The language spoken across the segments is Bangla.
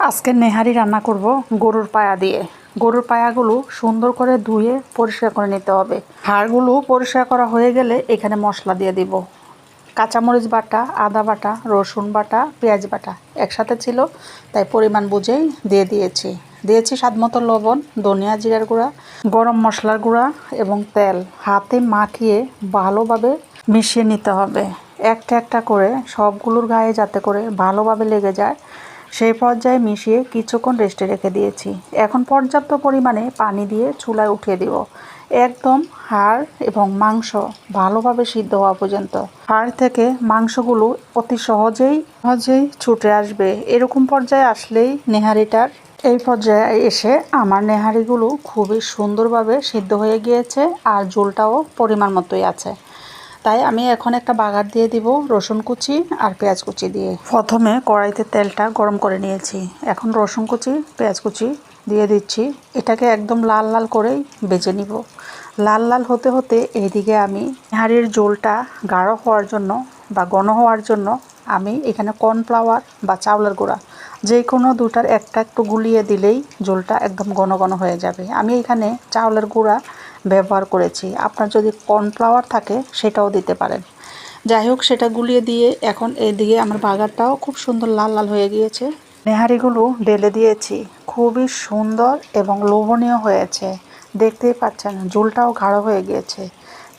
আজকে নেহারি রান্না করব গরুর পায়া দিয়ে। গরুর পায়াগুলো সুন্দর করে ধুয়ে পরিষ্কার করে নিতে হবে। হাড়গুলো পরিষ্কার করা হয়ে গেলে এখানে মশলা দিয়ে দিব। কাঁচামরিচ বাটা, আদা বাটা, রসুন বাটা, পেঁয়াজ বাটা একসাথে ছিল, তাই পরিমাণ বুঝেই দিয়েছি স্বাদমতো লবণ, ধনিয়া জিরার গুঁড়া, গরম মশলার গুঁড়া এবং তেল। হাতে মাখিয়ে ভালোভাবে মিশিয়ে নিতে হবে, একটা একটা করে সবগুলোর গায়ে যাতে করে ভালোভাবে লেগে যায় সেই পর্যায়ে মিশিয়ে কিছুক্ষণ রেস্টে রেখে দিয়েছি। এখন পর্যাপ্ত পরিমাণে পানি দিয়ে চুলায় উঠিয়ে দিব, একদম হাড় এবং মাংস ভালোভাবে সিদ্ধ হওয়া পর্যন্ত। হাড় থেকে মাংসগুলো অতি সহজেই ছুটে আসবে। এরকম পর্যায়ে আসলেই নেহারিটার এই পর্যায়ে এসে আমার নেহারিগুলো খুবই সুন্দরভাবে সিদ্ধ হয়ে গিয়েছে আর ঝোলটাও পরিমাণ মতোই আছে। তাই আমি এখন একটা বাগার দিয়ে দিব রসুন কুচি আর পেঁয়াজ কুচি দিয়ে। প্রথমে কড়াইতে তেলটা গরম করে নিয়েছি, এখন রসুন কুচি পেঁয়াজ কুচি দিয়ে দিচ্ছি। এটাকে একদম লাল লাল করেই ভেজে নিব। লাল লাল হতে হতে এইদিকে আমি হাঁড়ির ঝোলটা গাঢ় হওয়ার জন্য বা ঘন হওয়ার জন্য আমি এখানে কর্নফ্লাওয়ার বা চাউলের গুঁড়া যে কোনো দুটার একটা একটু গুলিয়ে দিলেই ঝোলটা একদম ঘন ঘন হয়ে যাবে। আমি এখানে চাউলের গুঁড়া ব্যবহার করেছি, আপনার যদি কর্নফ্লাওয়ার থাকে সেটাও দিতে পারেন। যাই হোক, সেটা গুলিয়ে দিয়ে এখন এইদিকে আমার বাগারটাও খুব সুন্দর লাল লাল হয়ে গিয়েছে। নেহারিগুলো ঢেলে দিয়েছি, খুবই সুন্দর এবং লোভনীয় হয়েছে। দেখতেই পাচ্ছেন ঝোলটাও গাঢ় হয়ে গিয়েছে।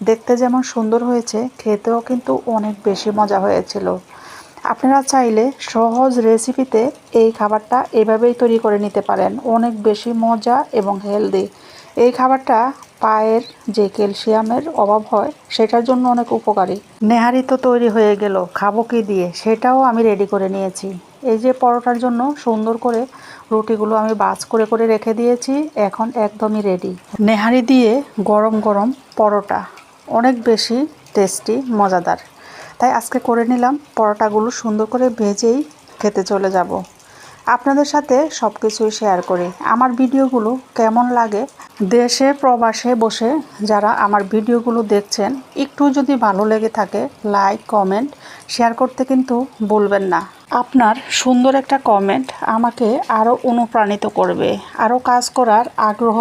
দেখতে যেমন সুন্দর হয়েছে, খেতেও কিন্তু অনেক বেশি মজা হয়েছিল। আপনারা চাইলে সহজ রেসিপিতে এই খাবারটা এভাবেই তৈরি করে নিতে পারেন, অনেক বেশি মজা এবং হেলদি। এই খাবারটা পায়ের যে ক্যালসিয়ামের অভাব হয় সেটার জন্য অনেক উপকারী। নেহারি তো তৈরি হয়ে গেল, খাবো কি দিয়ে সেটাও আমি রেডি করে নিয়েছি। এই যে পরোটার জন্য সুন্দর করে রুটিগুলো আমি ভাঁজ করে করে রেখে দিয়েছি, এখন একদমই রেডি। নেহারি দিয়ে গরম গরম পরোটা অনেক বেশি টেস্টি, মজাদার। তাই আজকে করে নিলাম, পরোটাগুলো সুন্দর করে ভেজেই খেতে চলে যাব। আপনাদের সাথে সব কিছুই শেয়ার করি। আমার ভিডিওগুলো কেমন লাগে, দেশে প্রবাসে বসে যারা আমার ভিডিওগুলো দেখছেন, একটু যদি ভালো লেগে থাকে লাইক কমেন্ট শেয়ার করতে কিন্তু ভুলবেন না। আপনার সুন্দর একটা কমেন্ট আমাকে আরও অনুপ্রাণিত করবে, আরও কাজ করার আগ্রহ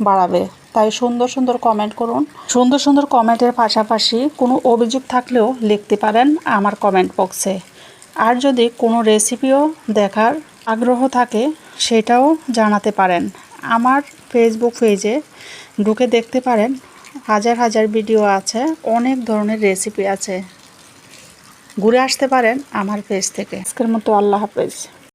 বাড়াবে। তাই সুন্দর সুন্দর কমেন্ট করুন। সুন্দর সুন্দর কমেন্টের পাশাপাশি কোনো অভিযোগ থাকলেও লিখতে পারেন আমার কমেন্ট বক্সে। আর যদি কোনো রেসিপিও দেখার আগ্রহ থাকে সেটাও জানাতে পারেন। আমার ফেসবুক পেজে ঢুকে দেখতে পারেন, হাজার হাজার ভিডিও আছে, অনেক ধরনের রেসিপি আছে। ঘুরে আসতে পারেন আমার পেজ থেকে। আজকের মতো আল্লাহ হাফেজ।